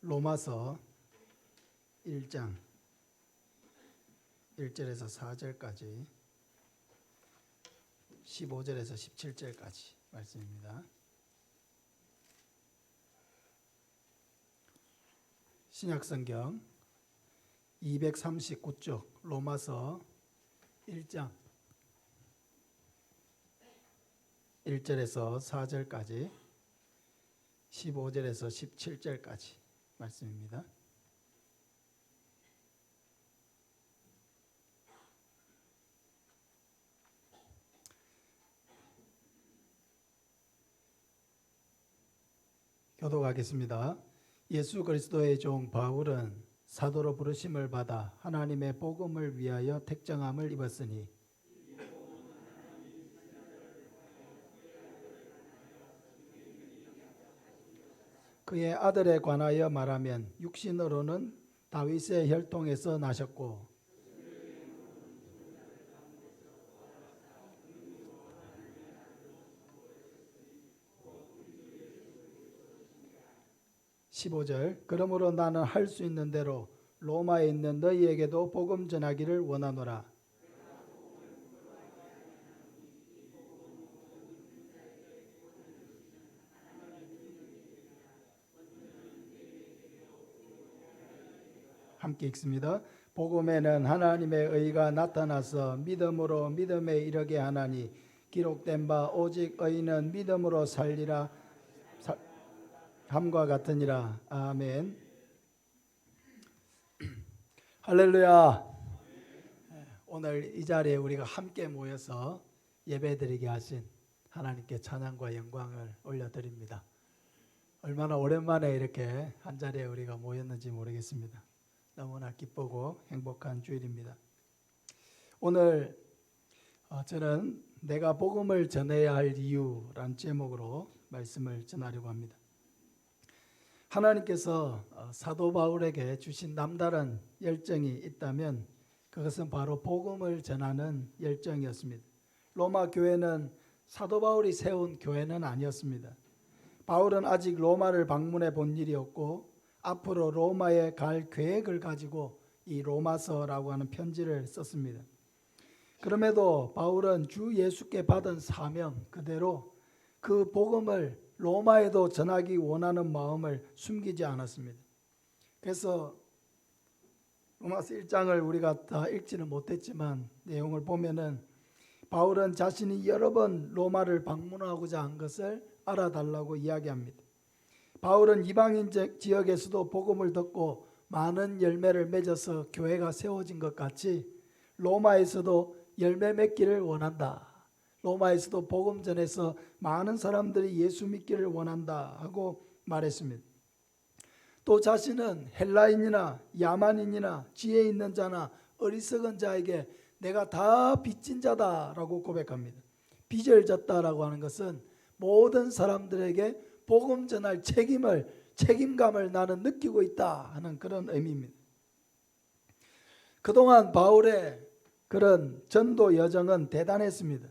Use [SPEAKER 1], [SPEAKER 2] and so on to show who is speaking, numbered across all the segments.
[SPEAKER 1] 로마서 1장 1절에서 4절까지 15절에서 17절까지 말씀입니다. 신약성경 239쪽 로마서 1장 1절에서 4절까지 15절에서 17절까지 말씀입니다. 교독하겠습니다. 예수 그리스도의 종 바울은 사도로 부르심을 받아 하나님의 복음을 위하여 택정함을 입었으니 그의 아들에 관하여 말하면 육신으로는 다윗의 혈통에서 나셨고 (15절) 그러므로 나는 할 수 있는 대로 로마에 있는 너희에게도 복음 전하기를 원하노라. 함께 읽습니다. 복음에는 하나님의 의가 나타나서 믿음으로 믿음에 이르게 하나니 기록된 바 오직 의인은 믿음으로 살리라 함과 같으니라. 아멘. 할렐루야. 오늘 이 자리에 우리가 함께 모여서 예배드리게 하신 하나님께 찬양과 영광을 올려드립니다. 얼마나 오랜만에 이렇게 한자리에 우리가 모였는지 모르겠습니다. 너무나 기쁘고 행복한 주일입니다. 오늘 저는 내가 복음을 전해야 할 이유라는 제목으로 말씀을 전하려고 합니다. 하나님께서 사도 바울에게 주신 남다른 열정이 있다면 그것은 바로 복음을 전하는 열정이었습니다. 로마 교회는 사도 바울이 세운 교회는 아니었습니다. 바울은 아직 로마를 방문해 본 일이 없고 앞으로 로마에 갈 계획을 가지고 이 로마서라고 하는 편지를 썼습니다. 그럼에도 바울은 주 예수께 받은 사명 그대로 그 복음을 로마에도 전하기 원하는 마음을 숨기지 않았습니다. 그래서 로마서 1장을 우리가 다 읽지는 못했지만 내용을 보면은 바울은 자신이 여러 번 로마를 방문하고자 한 것을 알아달라고 이야기합니다. 바울은 이방인 지역에서도 복음을 듣고 많은 열매를 맺어서 교회가 세워진 것 같이 로마에서도 열매 맺기를 원한다. 로마에서도 복음 전해서 많은 사람들이 예수 믿기를 원한다 하고 말했습니다. 또 자신은 헬라인이나 야만인이나 지혜 있는 자나 어리석은 자에게 내가 다 빚진 자다라고 고백합니다. 빚을 졌다라고 하는 것은 모든 사람들에게 복음 전할 책임감을 나는 느끼고 있다 하는 그런 의미입니다. 그동안 바울의 그런 전도 여정은 대단했습니다.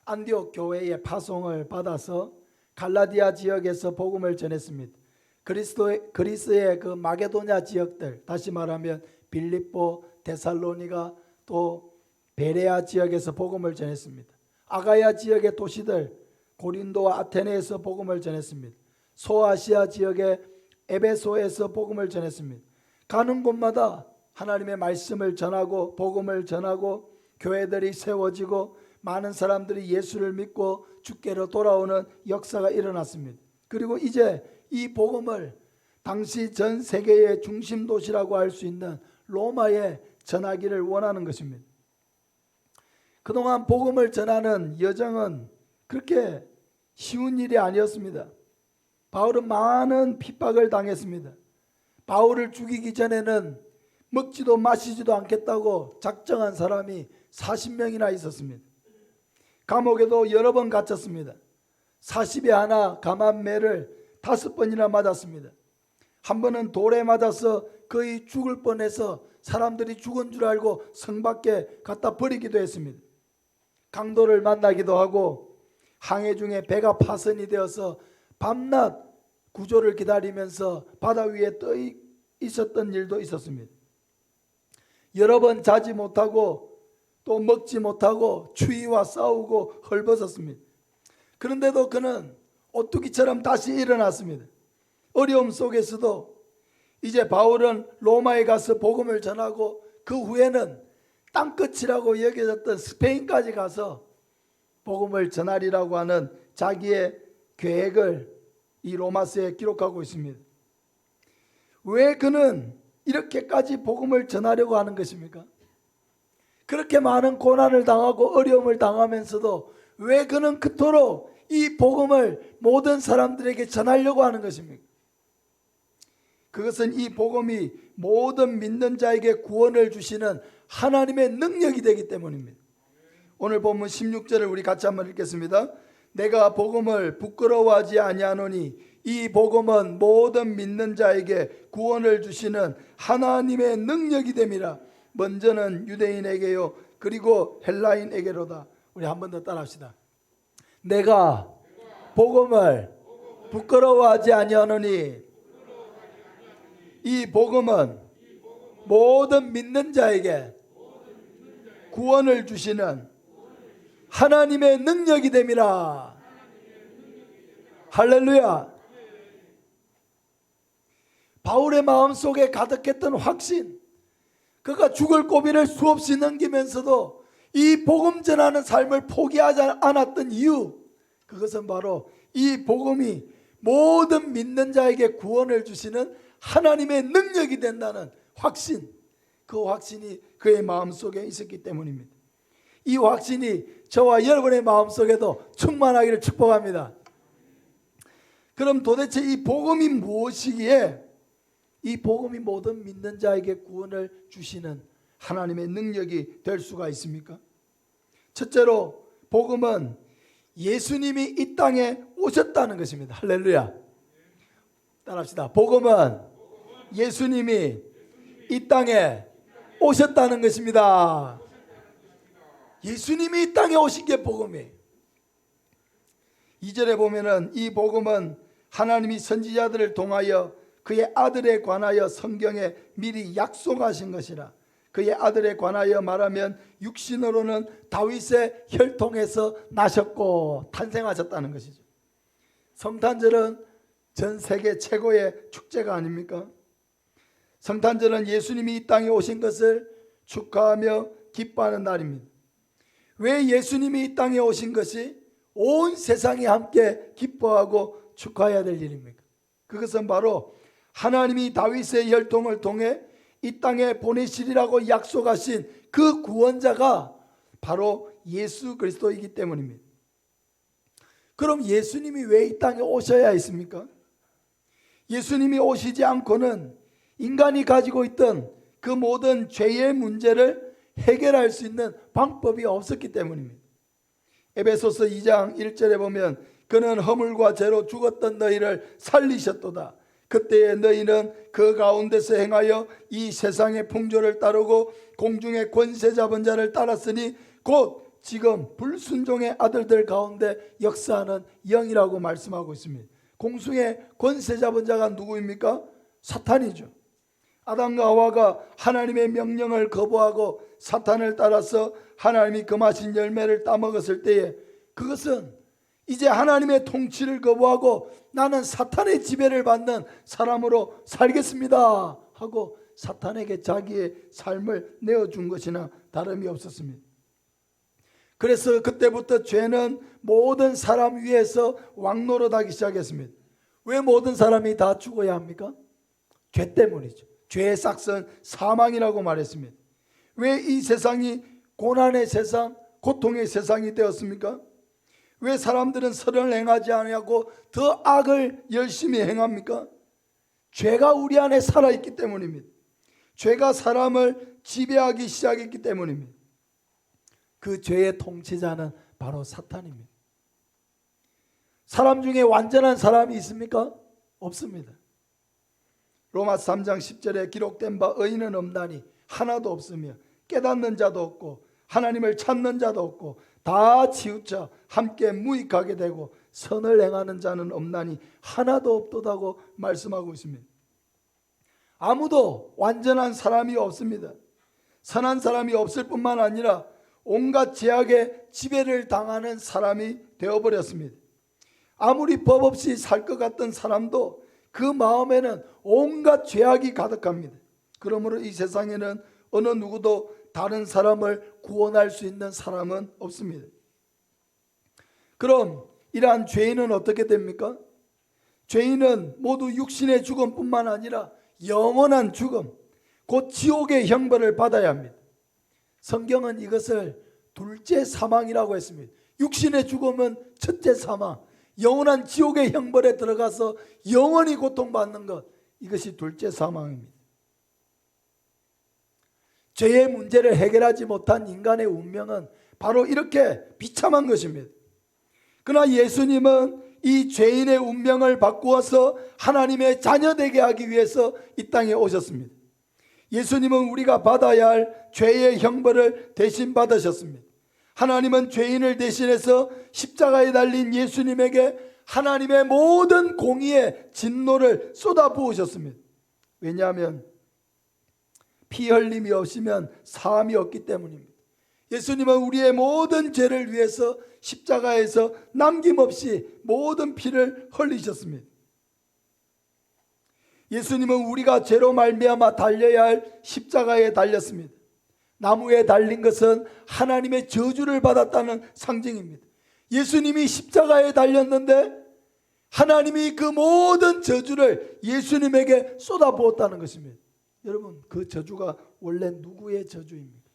[SPEAKER 1] 안디옥 교회의 파송을 받아서 갈라디아 지역에서 복음을 전했습니다. 그리스의 그 마게도냐 지역들, 다시 말하면 빌립보, 데살로니가 또 베레아 지역에서 복음을 전했습니다. 아가야 지역의 도시들 고린도와 아테네에서 복음을 전했습니다. 소아시아 지역의 에베소에서 복음을 전했습니다. 가는 곳마다 하나님의 말씀을 전하고 복음을 전하고 교회들이 세워지고 많은 사람들이 예수를 믿고 주께로 돌아오는 역사가 일어났습니다. 그리고 이제 이 복음을 당시 전 세계의 중심 도시라고 할 수 있는 로마에 전하기를 원하는 것입니다. 그동안 복음을 전하는 여정은 그렇게 쉬운 일이 아니었습니다. 바울은 많은 핍박을 당했습니다. 바울을 죽이기 전에는 먹지도 마시지도 않겠다고 작정한 사람이 40명이나 있었습니다. 감옥에도 여러 번 갇혔습니다. 40에 하나 감한매를 5번이나 맞았습니다. 한 번은 돌에 맞아서 거의 죽을 뻔해서 사람들이 죽은 줄 알고 성 밖에 갖다 버리기도 했습니다. 강도를 만나기도 하고 항해 중에 배가 파손이 되어서 밤낮 구조를 기다리면서 바다 위에 떠 있었던 일도 있었습니다. 여러 번 자지 못하고 또 먹지 못하고 추위와 싸우고 헐벗었습니다. 그런데도 그는 오뚜기처럼 다시 일어났습니다. 어려움 속에서도 이제 바울은 로마에 가서 복음을 전하고 그 후에는 땅끝이라고 여겨졌던 스페인까지 가서 복음을 전하리라고 하는 자기의 계획을 이 로마서에 기록하고 있습니다. 왜 그는 이렇게까지 복음을 전하려고 하는 것입니까? 그렇게 많은 고난을 당하고 어려움을 당하면서도 왜 그는 그토록 이 복음을 모든 사람들에게 전하려고 하는 것입니까? 그것은 이 복음이 모든 믿는 자에게 구원을 주시는 하나님의 능력이 되기 때문입니다. 오늘 본문 16절을 우리 같이 한번 읽겠습니다. 내가 복음을 부끄러워하지 아니하노니 이 복음은 모든 믿는 자에게 구원을 주시는 하나님의 능력이 됨이라. 먼저는 유대인에게요 그리고 헬라인에게로다. 우리 한 번 더 따라합시다. 내가 복음을 부끄러워하지 아니하노니 이 복음은 모든 믿는 자에게 구원을 주시는 하나님의 능력이 됨이라. 할렐루야. 바울의 마음속에 가득했던 확신, 그가 죽을 고비를 수없이 넘기면서도 이 복음 전하는 삶을 포기하지 않았던 이유, 그것은 바로 이 복음이 모든 믿는 자에게 구원을 주시는 하나님의 능력이 된다는 확신, 그 확신이 그의 마음속에 있었기 때문입니다. 이 확신이 저와 여러분의 마음속에도 충만하기를 축복합니다. 그럼 도대체 이 복음이 무엇이기에 이 복음이 모든 믿는 자에게 구원을 주시는 하나님의 능력이 될 수가 있습니까? 첫째로 복음은 예수님이 이 땅에 오셨다는 것입니다. 할렐루야. 따라합시다. 복음은 예수님이 이 땅에 오셨다는 것입니다. 예수님이 이 땅에 오신 게 복음이에요. 2절에 보면은 이 복음은 하나님이 선지자들을 통하여 그의 아들에 관하여 성경에 미리 약속하신 것이라. 그의 아들에 관하여 말하면 육신으로는 다윗의 혈통에서 나셨고 탄생하셨다는 것이죠. 성탄절은 전 세계 최고의 축제가 아닙니까? 성탄절은 예수님이 이 땅에 오신 것을 축하하며 기뻐하는 날입니다. 왜 예수님이 이 땅에 오신 것이 온 세상이 함께 기뻐하고 축하해야 될 일입니까? 그것은 바로 하나님이 다윗의 혈통을 통해 이 땅에 보내시리라고 약속하신 그 구원자가 바로 예수 그리스도이기 때문입니다. 그럼 예수님이 왜 이 땅에 오셔야 했습니까? 예수님이 오시지 않고는 인간이 가지고 있던 그 모든 죄의 문제를 해결할 수 있는 방법이 없었기 때문입니다. 에베소서 2장 1절에 보면 그는 허물과 죄로 죽었던 너희를 살리셨도다. 그때에 너희는 그 가운데서 행하여 이 세상의 풍조를 따르고 공중의 권세 잡은 자를 따랐으니 곧 지금 불순종의 아들들 가운데 역사하는 영이라고 말씀하고 있습니다. 공중의 권세 잡은 자가 누구입니까? 사탄이죠. 아담과 하와가 하나님의 명령을 거부하고 사탄을 따라서 하나님이 금하신 열매를 따먹었을 때에 그것은 이제 하나님의 통치를 거부하고 나는 사탄의 지배를 받는 사람으로 살겠습니다 하고 사탄에게 자기의 삶을 내어준 것이나 다름이 없었습니다. 그래서 그때부터 죄는 모든 사람 위에서 왕노릇하기 시작했습니다. 왜 모든 사람이 다 죽어야 합니까? 죄 때문이죠. 죄의 싹은 사망이라고 말했습니다. 왜 이 세상이 고난의 세상, 고통의 세상이 되었습니까? 왜 사람들은 선을 행하지 않냐고 더 악을 열심히 행합니까? 죄가 우리 안에 살아있기 때문입니다. 죄가 사람을 지배하기 시작했기 때문입니다. 그 죄의 통치자는 바로 사탄입니다. 사람 중에 완전한 사람이 있습니까? 없습니다. 로마서 3장 10절에 기록된 바 의인은 없나니 하나도 없으며 깨닫는 자도 없고 하나님을 찾는 자도 없고 다 치우쳐 함께 무익하게 되고 선을 행하는 자는 없나니 하나도 없도다고 말씀하고 있습니다. 아무도 완전한 사람이 없습니다. 선한 사람이 없을 뿐만 아니라 온갖 죄악의 지배를 당하는 사람이 되어버렸습니다. 아무리 법 없이 살 것 같던 사람도 그 마음에는 온갖 죄악이 가득합니다. 그러므로 이 세상에는 어느 누구도 다른 사람을 구원할 수 있는 사람은 없습니다. 그럼 이러한 죄인은 어떻게 됩니까? 죄인은 모두 육신의 죽음뿐만 아니라 영원한 죽음, 곧 지옥의 형벌을 받아야 합니다. 성경은 이것을 둘째 사망이라고 했습니다. 육신의 죽음은 첫째 사망, 영원한 지옥의 형벌에 들어가서 영원히 고통받는 것, 이것이 둘째 사망입니다. 죄의 문제를 해결하지 못한 인간의 운명은 바로 이렇게 비참한 것입니다. 그러나 예수님은 이 죄인의 운명을 바꾸어서 하나님의 자녀 되게 하기 위해서 이 땅에 오셨습니다. 예수님은 우리가 받아야 할 죄의 형벌을 대신 받으셨습니다. 하나님은 죄인을 대신해서 십자가에 달린 예수님에게 하나님의 모든 공의의 진노를 쏟아부으셨습니다. 왜냐하면 피 흘림이 없으면 사함이 없기 때문입니다. 예수님은 우리의 모든 죄를 위해서 십자가에서 남김없이 모든 피를 흘리셨습니다. 예수님은 우리가 죄로 말미암아 달려야 할 십자가에 달렸습니다. 나무에 달린 것은 하나님의 저주를 받았다는 상징입니다. 예수님이 십자가에 달렸는데 하나님이 그 모든 저주를 예수님에게 쏟아부었다는 것입니다. 여러분, 그 저주가 원래 누구의 저주입니까?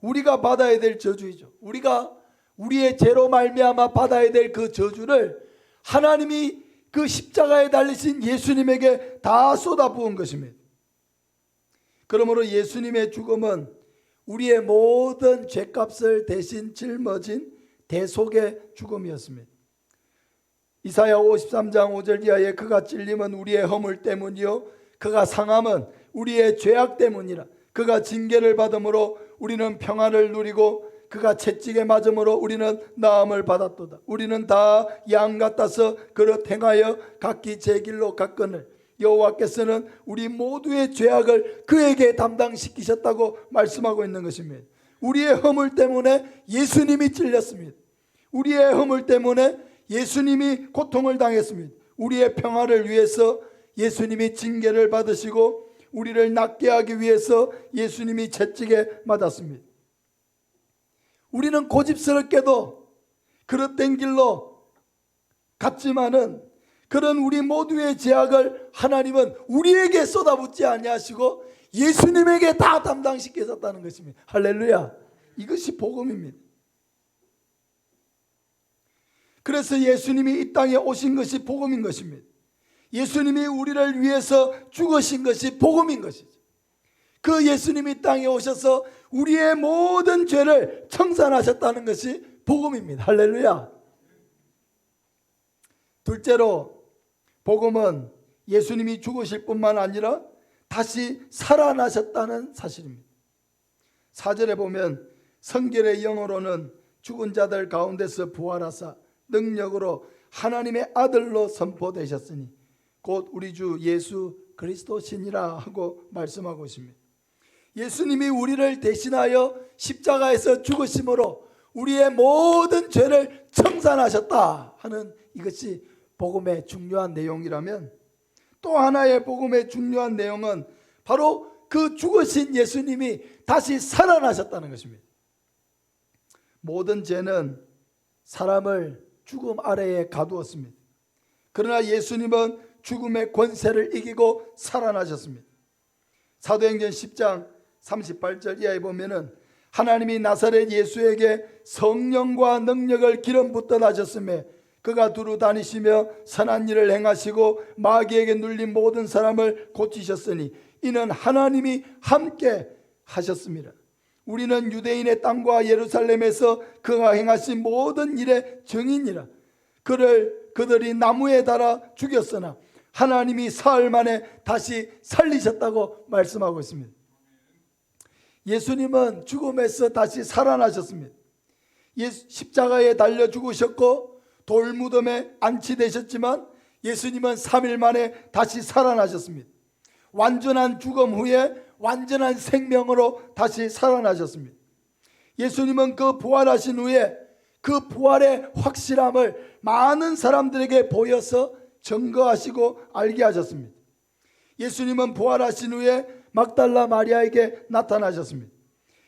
[SPEAKER 1] 우리가 받아야 될 저주이죠. 우리가 우리의 죄로 말미암아 받아야 될 그 저주를 하나님이 그 십자가에 달리신 예수님에게 다 쏟아부은 것입니다. 그러므로 예수님의 죽음은 우리의 모든 죄값을 대신 짊어진 대속의 죽음이었습니다. 이사야 53장 5절 이하에 그가 찔림은 우리의 허물 때문이요 그가 상함은 우리의 죄악 때문이라. 그가 징계를 받음으로 우리는 평안을 누리고 그가 채찍에 맞음으로 우리는 나음을 받았도다. 우리는 다 양 같아서 그릇 행하여 각기 제 길로 갔거늘 여호와께서는 우리 모두의 죄악을 그에게 담당시키셨다고 말씀하고 있는 것입니다. 우리의 허물 때문에 예수님이 찔렸습니다. 우리의 허물 때문에 예수님이 고통을 당했습니다. 우리의 평화를 위해서 예수님이 징계를 받으시고 우리를 낫게 하기 위해서 예수님이 채찍에 맞았습니다. 우리는 고집스럽게도 그릇된 길로 갔지만은 그런 우리 모두의 죄악을 하나님은 우리에게 쏟아붓지 아니하시고 예수님에게 다 담당시키셨다는 것입니다. 할렐루야. 이것이 복음입니다. 그래서 예수님이 이 땅에 오신 것이 복음인 것입니다. 예수님이 우리를 위해서 죽으신 것이 복음인 것이죠. 그 예수님이 이 땅에 오셔서 우리의 모든 죄를 청산하셨다는 것이 복음입니다. 할렐루야. 둘째로 복음은 예수님이 죽으실 뿐만 아니라 다시 살아나셨다는 사실입니다. 4절에 보면 성결의 영어로는 죽은 자들 가운데서 부활하사 능력으로 하나님의 아들로 선포되셨으니 곧 우리 주 예수 그리스도시니라 하고 말씀하고 있습니다. 예수님이 우리를 대신하여 십자가에서 죽으심으로 우리의 모든 죄를 청산하셨다 하는 이것이 복음의 중요한 내용이라면, 또 하나의 복음의 중요한 내용은 바로 그 죽으신 예수님이 다시 살아나셨다는 것입니다. 모든 죄는 사람을 죽음 아래에 가두었습니다. 그러나 예수님은 죽음의 권세를 이기고 살아나셨습니다. 사도행전 10장 38절 이하에 보면은 하나님이 나사렛 예수에게 성령과 능력을 기름 붓듯 하셨으며 그가 두루 다니시며 선한 일을 행하시고 마귀에게 눌린 모든 사람을 고치셨으니 이는 하나님이 함께 하셨습니다. 우리는 유대인의 땅과 예루살렘에서 그가 행하신 모든 일의 증인이라. 그들이 나무에 달아 죽였으나 하나님이 사흘 만에 다시 살리셨다고 말씀하고 있습니다. 예수님은 죽음에서 다시 살아나셨습니다. 십자가에 달려 죽으셨고 돌무덤에 안치되셨지만 예수님은 3일 만에 다시 살아나셨습니다. 완전한 죽음 후에 완전한 생명으로 다시 살아나셨습니다. 예수님은 그 부활하신 후에 그 부활의 확실함을 많은 사람들에게 보여서 증거하시고 알게 하셨습니다. 예수님은 부활하신 후에 막달라 마리아에게 나타나셨습니다.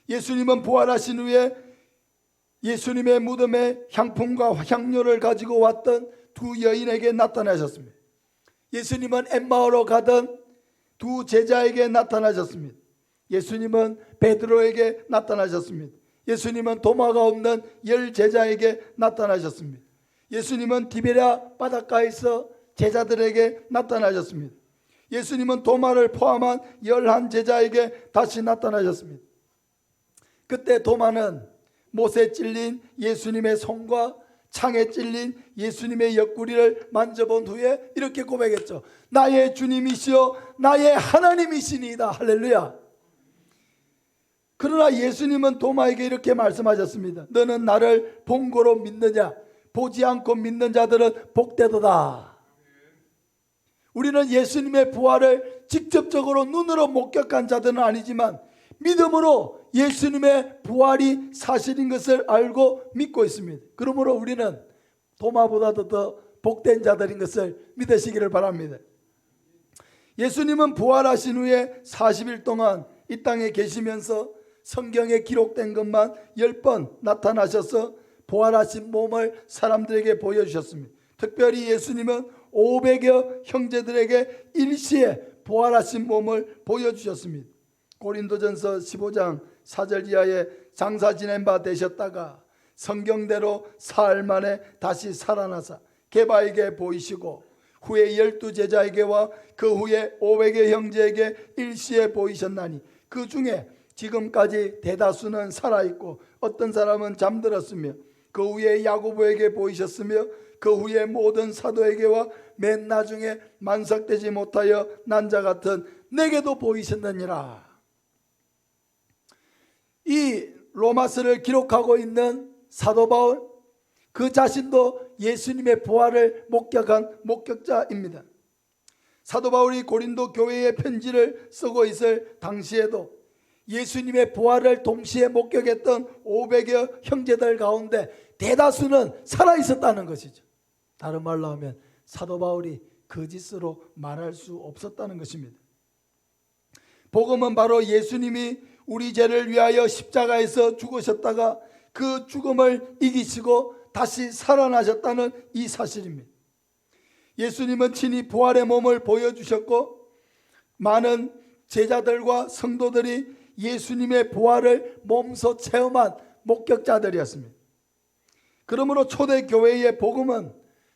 [SPEAKER 1] 예수님은 부활하신 후에 예수님의 무덤에 향품과 향료를 가지고 왔던 두 여인에게 나타나셨습니다. 예수님은 엠마오로 가던 두 제자에게 나타나셨습니다. 예수님은 베드로에게 나타나셨습니다. 예수님은 도마가 없는 10 제자에게 나타나셨습니다. 예수님은 디베랴 바닷가에서 제자들에게 나타나셨습니다. 예수님은 도마를 포함한 11 제자에게 다시 나타나셨습니다. 그때 도마는 못에 찔린 예수님의 손과 창에 찔린 예수님의 옆구리를 만져본 후에 이렇게 고백했죠. 나의 주님이시여 나의 하나님이시니이다. 할렐루야. 그러나 예수님은 도마에게 이렇게 말씀하셨습니다. 너는 나를 본고로 믿느냐? 보지 않고 믿는 자들은 복되도다. 우리는 예수님의 부활을 직접적으로 눈으로 목격한 자들은 아니지만 믿음으로 예수님의 부활이 사실인 것을 알고 믿고 있습니다. 그러므로 우리는 도마보다도 더 복된 자들인 것을 믿으시기를 바랍니다. 예수님은 부활하신 후에 40일 동안 이 땅에 계시면서 성경에 기록된 것만 10번 나타나셔서 부활하신 몸을 사람들에게 보여주셨습니다. 특별히 예수님은 500여 형제들에게 일시에 부활하신 몸을 보여주셨습니다. 고린도전서 15장 4절 이하에 장사 지낸 바 되셨다가 성경대로 사흘 만에 다시 살아나사 게바에게 보이시고 후에 12 제자에게와 그 후에 500여 형제에게 일시에 보이셨나니 그 중에 지금까지 대다수는 살아있고 어떤 사람은 잠들었으며 그 후에 야고보에게 보이셨으며 그 후에 모든 사도에게와 맨 나중에 만삭되지 못하여 난 자 같은 내게도 보이셨느니라. 이 로마서를 기록하고 있는 사도 바울 그 자신도 예수님의 부활을 목격한 목격자입니다. 사도 바울이 고린도 교회에 편지를 쓰고 있을 당시에도 예수님의 부활을 동시에 목격했던 500여 형제들 가운데 대다수는 살아있었다는 것이죠. 다른 말로 하면 사도 바울이 거짓으로 말할 수 없었다는 것입니다. 복음은 바로 예수님이 우리 죄를 위하여 십자가에서 죽으셨다가 그 죽음을 이기시고 다시 살아나셨다는 이 사실입니다. 예수님은 친히 부활의 몸을 보여주셨고 많은 제자들과 성도들이 예수님의 부활을 몸소 체험한 목격자들이었습니다. 그러므로 초대교회의 복음은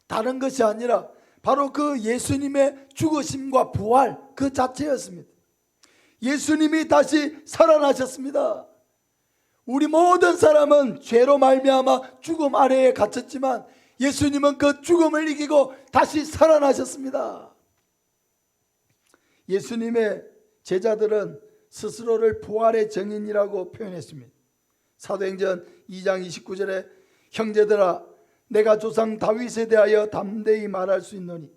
[SPEAKER 1] 다른 것이 아니라 바로 그 예수님의 죽으심과 부활 그 자체였습니다. 예수님이 다시 살아나셨습니다. 우리 모든 사람은 죄로 말미암아 죽음 아래에 갇혔지만 예수님은 그 죽음을 이기고 다시 살아나셨습니다. 예수님의 제자들은 스스로를 부활의 증인이라고 표현했습니다. 사도행전 2장 29절에 형제들아 내가 조상 다윗에 대하여 담대히 말할 수 있노니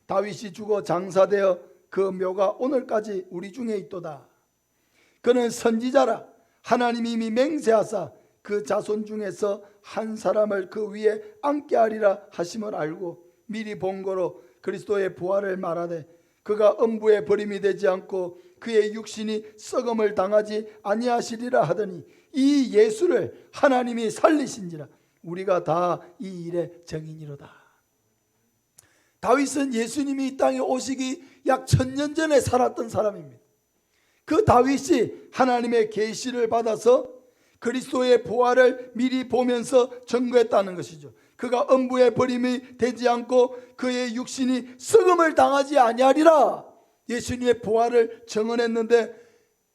[SPEAKER 1] 다윗이 죽어 장사되어 그 묘가 오늘까지 우리 중에 있도다. 그는 선지자라 하나님이 이미 맹세하사 그 자손 중에서 한 사람을 그 위에 앉게 하리라 하심을 알고 미리 본거로 그리스도의 부활을 말하되 그가 음부에 버림이 되지 않고 그의 육신이 썩음을 당하지 아니하시리라 하더니 이 예수를 하나님이 살리신지라 우리가 다 이 일의 증인이로다. 다윗은 예수님이 이 땅에 오시기 약 1000년 전에 살았던 사람입니다. 그 다윗이 하나님의 계시를 받아서 그리스도의 부활을 미리 보면서 증거했다는 것이죠. 그가 음부에 버림이 되지 않고 그의 육신이 썩음을 당하지 아니하리라 예수님의 부활을 증언했는데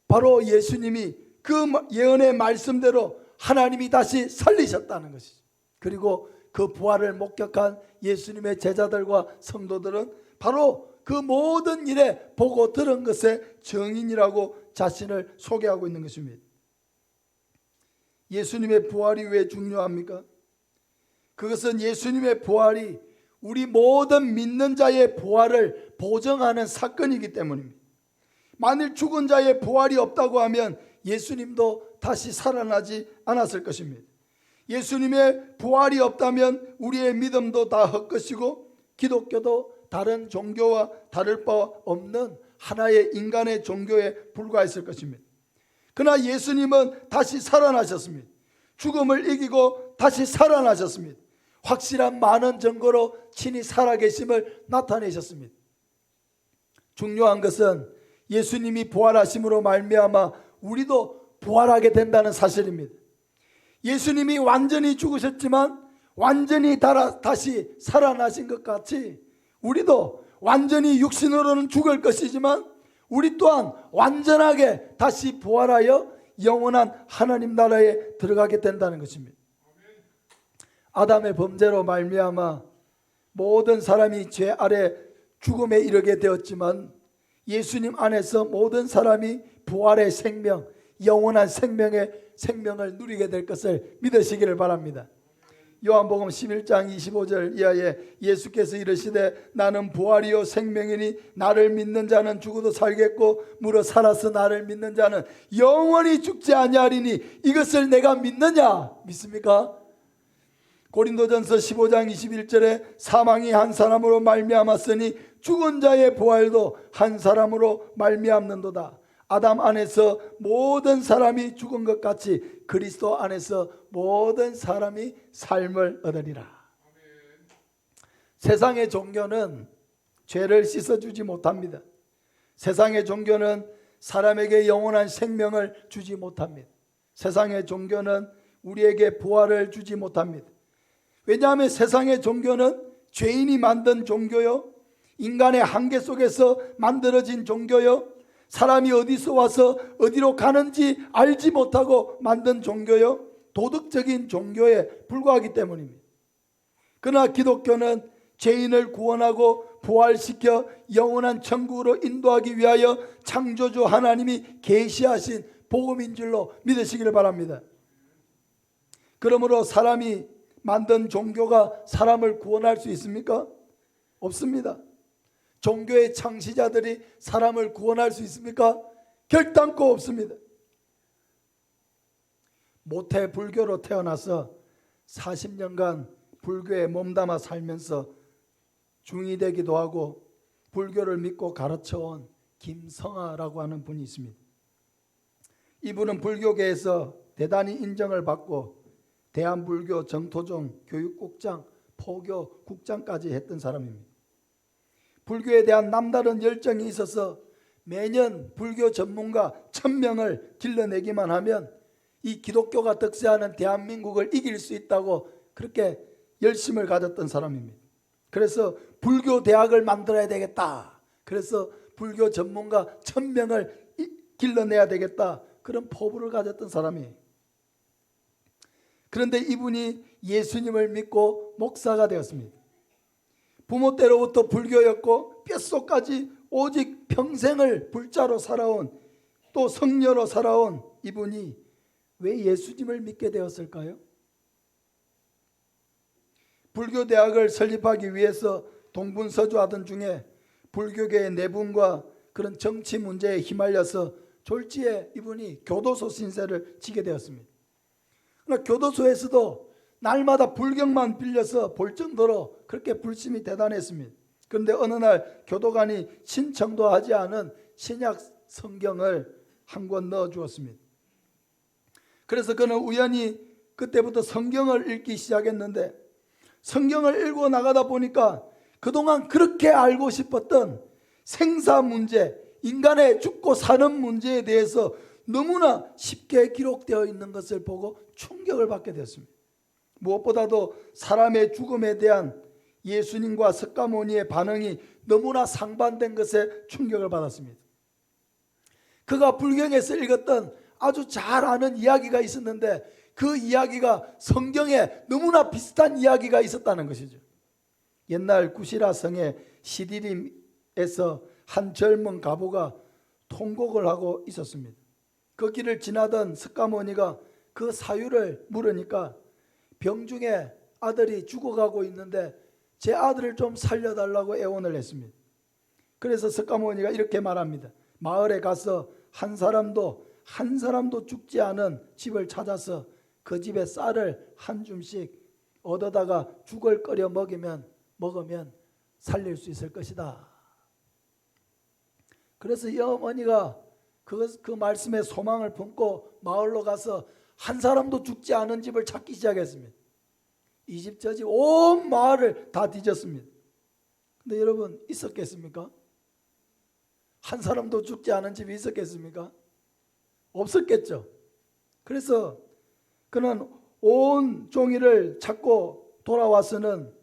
[SPEAKER 1] 바로 예수님이 그 예언의 말씀대로 하나님이 다시 살리셨다는 것이죠. 그리고 그 부활을 목격한 예수님의 제자들과 성도들은 바로 그 모든 일에 보고 들은 것의 증인이라고 자신을 소개하고 있는 것입니다. 예수님의 부활이 왜 중요합니까? 그것은 예수님의 부활이 우리 모든 믿는 자의 부활을 보증하는 사건이기 때문입니다. 만일 죽은 자의 부활이 없다고 하면 예수님도 다시 살아나지 않았을 것입니다. 예수님의 부활이 없다면 우리의 믿음도 다 헛것이고 기독교도 다른 종교와 다를 바 없는 하나의 인간의 종교에 불과했을 것입니다. 그러나 예수님은 다시 살아나셨습니다. 죽음을 이기고 다시 살아나셨습니다. 확실한 많은 증거로 친히 살아계심을 나타내셨습니다. 중요한 것은 예수님이 부활하심으로 말미암아 우리도 부활하게 된다는 사실입니다. 예수님이 완전히 죽으셨지만 완전히 다시 살아나신 것 같이 우리도 완전히 육신으로는 죽을 것이지만 우리 또한 완전하게 다시 부활하여 영원한 하나님 나라에 들어가게 된다는 것입니다. 아담의 범죄로 말미암아 모든 사람이 죄 아래 죽음에 이르게 되었지만 예수님 안에서 모든 사람이 부활의 생명, 영원한 생명을 누리게 될 것을 믿으시기를 바랍니다. 요한복음 11장 25절 이하에 예수께서 이르시되 나는 부활이요 생명이니 나를 믿는 자는 죽어도 살겠고 무릇 살아서 나를 믿는 자는 영원히 죽지 아니하리니 이것을 내가 믿느냐? 믿습니까? 고린도전서 15장 21절에 사망이 한 사람으로 말미암았으니 죽은 자의 부활도 한 사람으로 말미암는도다. 아담 안에서 모든 사람이 죽은 것 같이 그리스도 안에서 모든 사람이 삶을 얻으리라. 세상의 종교는 죄를 씻어주지 못합니다. 세상의 종교는 사람에게 영원한 생명을 주지 못합니다. 세상의 종교는 우리에게 부활을 주지 못합니다. 왜냐하면 세상의 종교는 죄인이 만든 종교요, 인간의 한계 속에서 만들어진 종교요, 사람이 어디서 와서 어디로 가는지 알지 못하고 만든 종교요, 도덕적인 종교에 불과하기 때문입니다. 그러나 기독교는 죄인을 구원하고 부활시켜 영원한 천국으로 인도하기 위하여 창조주 하나님이 계시하신 복음인 줄로 믿으시기를 바랍니다. 그러므로 사람이 만든 종교가 사람을 구원할 수 있습니까? 없습니다. 종교의 창시자들이 사람을 구원할 수 있습니까? 결단코 없습니다. 모태 불교로 태어나서 40년간 불교에 몸담아 살면서 중이 되기도 하고 불교를 믿고 가르쳐온 김성아라고 하는 분이 있습니다. 이분은 불교계에서 대단히 인정을 받고 대한불교 정토종 교육국장, 포교국장까지 했던 사람입니다. 불교에 대한 남다른 열정이 있어서 매년 불교 전문가 1000명을 길러내기만 하면 이 기독교가 득세하는 대한민국을 이길 수 있다고 그렇게 열심을 가졌던 사람입니다. 그래서 불교 대학을 만들어야 되겠다. 그래서 불교 전문가 1000명을 길러내야 되겠다. 그런 포부를 가졌던 사람이에요. 그런데 이분이 예수님을 믿고 목사가 되었습니다. 부모 때로부터 불교였고 뼛속까지 오직 평생을 불자로 살아온, 또 성녀로 살아온 이분이 왜 예수님을 믿게 되었을까요? 불교대학을 설립하기 위해서 동분서주하던 중에 불교계의 내분과 그런 정치 문제에 휘말려서 졸지에 이분이 교도소 신세를 지게 되었습니다. 그러나 교도소에서도 날마다 불경만 빌려서 볼 정도로 그렇게 불심이 대단했습니다. 그런데 어느 날 교도관이 신청도 하지 않은 신약 성경을 한 권 넣어주었습니다. 그래서 그는 우연히 그때부터 성경을 읽기 시작했는데 성경을 읽고 나가다 보니까 그동안 그렇게 알고 싶었던 생사 문제, 인간의 죽고 사는 문제에 대해서 너무나 쉽게 기록되어 있는 것을 보고 충격을 받게 됐습니다. 무엇보다도 사람의 죽음에 대한 예수님과 석가모니의 반응이 너무나 상반된 것에 충격을 받았습니다. 그가 불경에서 읽었던 아주 잘 아는 이야기가 있었는데 그 이야기가 성경에 너무나 비슷한 이야기가 있었다는 것이죠. 옛날 구시라 성의 시디림에서 한 젊은 가부가 통곡을 하고 있었습니다. 그 길을 지나던 석가모니가 그 사유를 물으니까 병중에 아들이 죽어가고 있는데 제 아들을 좀 살려달라고 애원을 했습니다. 그래서 석가모니가 이렇게 말합니다. 마을에 가서 한 사람도 죽지 않은 집을 찾아서 그 집에 쌀을 한 줌씩 얻어다가 죽을 끓여 먹으면 살릴 수 있을 것이다. 그래서 이 어머니가 그 말씀에 소망을 품고 마을로 가서 한 사람도 죽지 않은 집을 찾기 시작했습니다. 이 집 저 집 온 마을을 다 뒤졌습니다. 근데 여러분, 있었겠습니까? 한 사람도 죽지 않은 집이 있었겠습니까? 없었겠죠. 그래서 그는 온 종일을 찾고 돌아와서는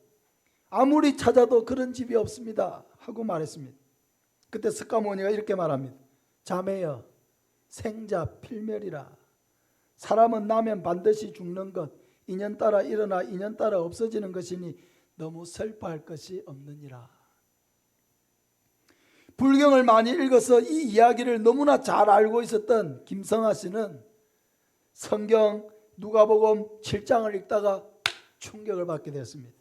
[SPEAKER 1] 아무리 찾아도 그런 집이 없습니다 하고 말했습니다. 그때 석가모니가 이렇게 말합니다. 자매여, 생자 필멸이라. 사람은 나면 반드시 죽는 것, 인연따라 일어나 인연따라 없어지는 것이니 너무 슬퍼할 것이 없느니라. 불경을 많이 읽어서 이 이야기를 너무나 잘 알고 있었던 김성하 씨는 성경 누가복음 7장을 읽다가 충격을 받게 되었습니다.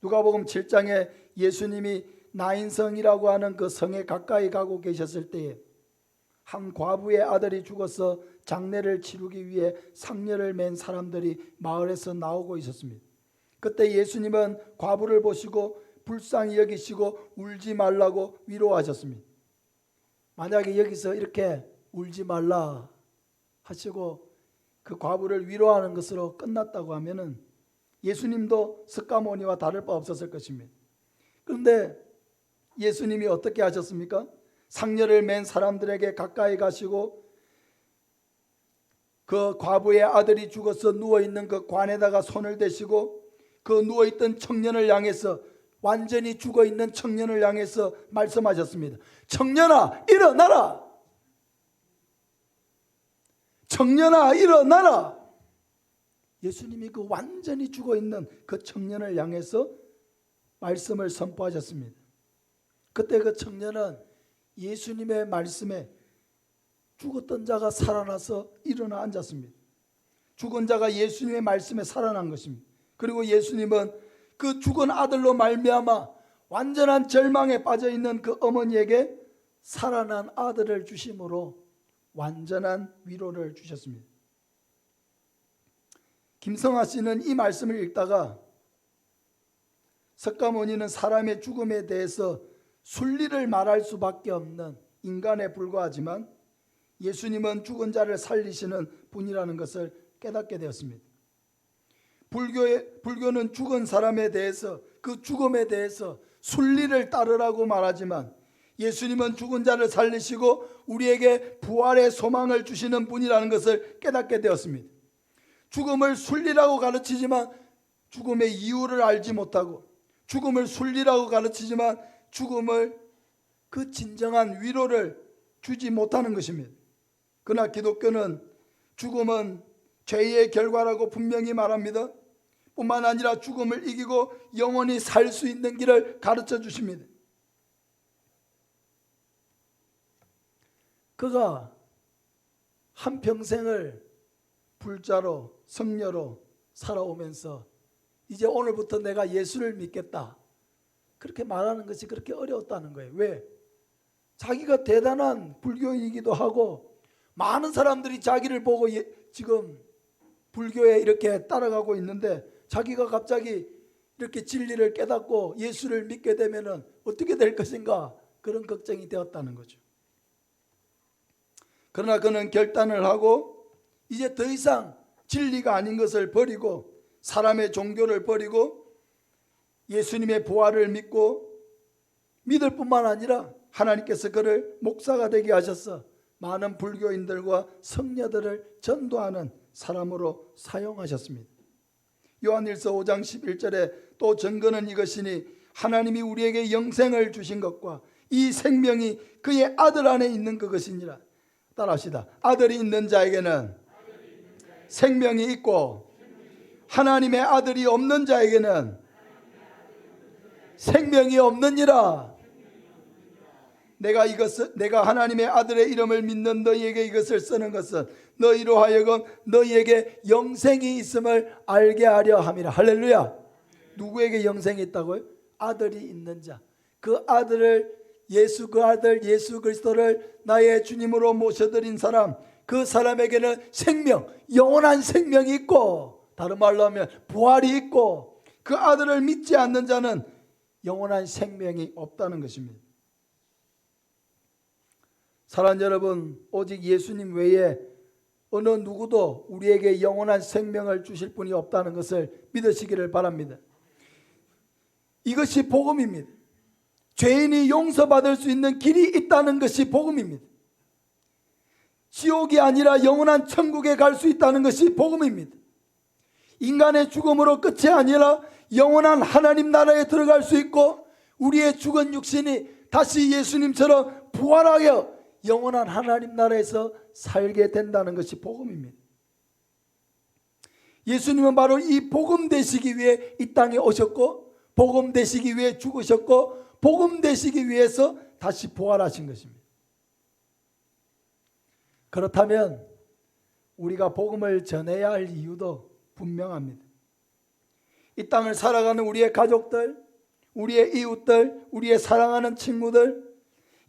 [SPEAKER 1] 누가복음 7장에 예수님이 나인성이라고 하는 그 성에 가까이 가고 계셨을 때에 한 과부의 아들이 죽어서 장례를 치르기 위해 상녀를 맨 사람들이 마을에서 나오고 있었습니다. 그때 예수님은 과부를 보시고 불쌍히 여기시고 울지 말라고 위로하셨습니다. 만약에 여기서 이렇게 울지 말라 하시고 그 과부를 위로하는 것으로 끝났다고 하면은 예수님도 석가모니와 다를 바 없었을 것입니다. 그런데 예수님이 어떻게 하셨습니까? 상녀를 맨 사람들에게 가까이 가시고 그 과부의 아들이 죽어서 누워있는 그 관에다가 손을 대시고 그 누워있던 청년을 향해서, 완전히 죽어있는 청년을 향해서 말씀하셨습니다. 청년아, 일어나라! 청년아, 일어나라! 예수님이 그 완전히 죽어있는 그 청년을 향해서 말씀을 선포하셨습니다. 그때 그 청년은 예수님의 말씀에 죽었던 자가 살아나서 일어나 앉았습니다. 죽은 자가 예수님의 말씀에 살아난 것입니다. 그리고 예수님은 그 죽은 아들로 말미암아 완전한 절망에 빠져있는 그 어머니에게 살아난 아들을 주심으로 완전한 위로를 주셨습니다. 김성하 씨는 이 말씀을 읽다가 석가모니는 사람의 죽음에 대해서 순리를 말할 수밖에 없는 인간에 불과하지만 예수님은 죽은 자를 살리시는 분이라는 것을 깨닫게 되었습니다. 불교는 죽은 사람에 대해서, 그 죽음에 대해서 순리를 따르라고 말하지만 예수님은 죽은 자를 살리시고 우리에게 부활의 소망을 주시는 분이라는 것을 깨닫게 되었습니다. 죽음을 순리라고 가르치지만 죽음의 이유를 알지 못하고, 죽음을 순리라고 가르치지만 죽음을 그 진정한 위로를 주지 못하는 것입니다. 그러나 기독교는 죽음은 죄의 결과라고 분명히 말합니다. 뿐만 아니라 죽음을 이기고 영원히 살 수 있는 길을 가르쳐 주십니다. 그가 한평생을 불자로 성녀로 살아오면서 이제 오늘부터 내가 예수를 믿겠다, 그렇게 말하는 것이 그렇게 어려웠다는 거예요. 왜? 자기가 대단한 불교인이기도 하고 많은 사람들이 자기를 보고 지금 불교에 이렇게 따라가고 있는데 자기가 갑자기 이렇게 진리를 깨닫고 예수를 믿게 되면 어떻게 될 것인가, 그런 걱정이 되었다는 거죠. 그러나 그는 결단을 하고 이제 더 이상 진리가 아닌 것을 버리고 사람의 종교를 버리고 예수님의 부활을 믿고, 믿을 뿐만 아니라 하나님께서 그를 목사가 되게 하셔서 많은 불교인들과 성녀들을 전도하는 사람으로 사용하셨습니다. 요한일서 5장 11절에 또 증거는 이것이니 하나님이 우리에게 영생을 주신 것과 이 생명이 그의 아들 안에 있는 그것이니라. 따라합시다. 아들이 있는 자에게는 생명이 있고 하나님의 아들이 없는 자에게는 생명이 없느니라. 내가 하나님의 아들의 이름을 믿는 너희에게 이것을 쓰는 것은 너희로 하여금 너희에게 영생이 있음을 알게 하려 함이라. 할렐루야. 누구에게 영생이 있다고요? 아들이 있는 자. 그 아들을 그 아들 예수 그리스도를 나의 주님으로 모셔드린 사람, 그 사람에게는 생명, 영원한 생명이 있고, 다른 말로 하면 부활이 있고, 그 아들을 믿지 않는 자는 영원한 생명이 없다는 것입니다. 사랑하는 여러분, 오직 예수님 외에 어느 누구도 우리에게 영원한 생명을 주실 분이 없다는 것을 믿으시기를 바랍니다. 이것이 복음입니다. 죄인이 용서받을 수 있는 길이 있다는 것이 복음입니다. 지옥이 아니라 영원한 천국에 갈 수 있다는 것이 복음입니다. 인간의 죽음으로 끝이 아니라 영원한 하나님 나라에 들어갈 수 있고, 우리의 죽은 육신이 다시 예수님처럼 부활하여 영원한 하나님 나라에서 살게 된다는 것이 복음입니다. 예수님은 바로 이 복음 되시기 위해 이 땅에 오셨고, 복음 되시기 위해 죽으셨고, 복음 되시기 위해서 다시 부활하신 것입니다. 그렇다면 우리가 복음을 전해야 할 이유도 분명합니다. 이 땅을 살아가는 우리의 가족들, 우리의 이웃들, 우리의 사랑하는 친구들,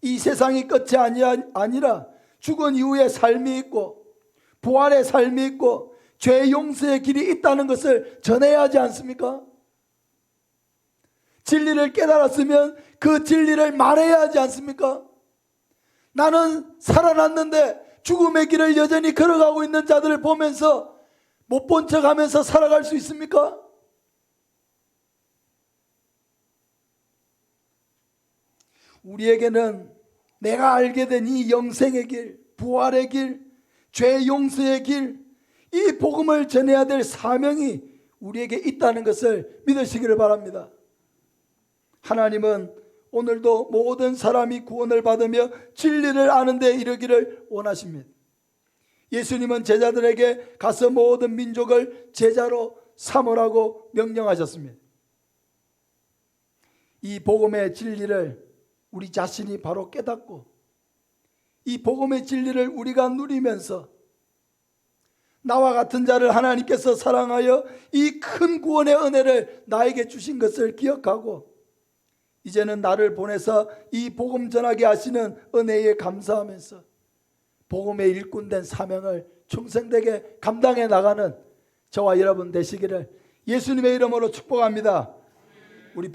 [SPEAKER 1] 이 세상이 끝이 아니라 죽은 이후의 삶이 있고, 부활의 삶이 있고, 죄 용서의 길이 있다는 것을 전해야 하지 않습니까? 진리를 깨달았으면 그 진리를 말해야 하지 않습니까? 나는 살아났는데 죽음의 길을 여전히 걸어가고 있는 자들을 보면서 못 본 척하면서 살아갈 수 있습니까? 우리에게는 내가 알게 된 이 영생의 길, 부활의 길, 죄 용서의 길, 이 복음을 전해야 될 사명이 우리에게 있다는 것을 믿으시기를 바랍니다. 하나님은 오늘도 모든 사람이 구원을 받으며 진리를 아는 데 이르기를 원하십니다. 예수님은 제자들에게 가서 모든 민족을 제자로 삼으라고 명령하셨습니다. 이 복음의 진리를 우리 자신이 바로 깨닫고, 이 복음의 진리를 우리가 누리면서 나와 같은 자를 하나님께서 사랑하여 이 큰 구원의 은혜를 나에게 주신 것을 기억하고, 이제는 나를 보내서 이 복음 전하게 하시는 은혜에 감사하면서 복음의 일꾼된 사명을 충성되게 감당해 나가는 저와 여러분 되시기를 예수님의 이름으로 축복합니다. 우리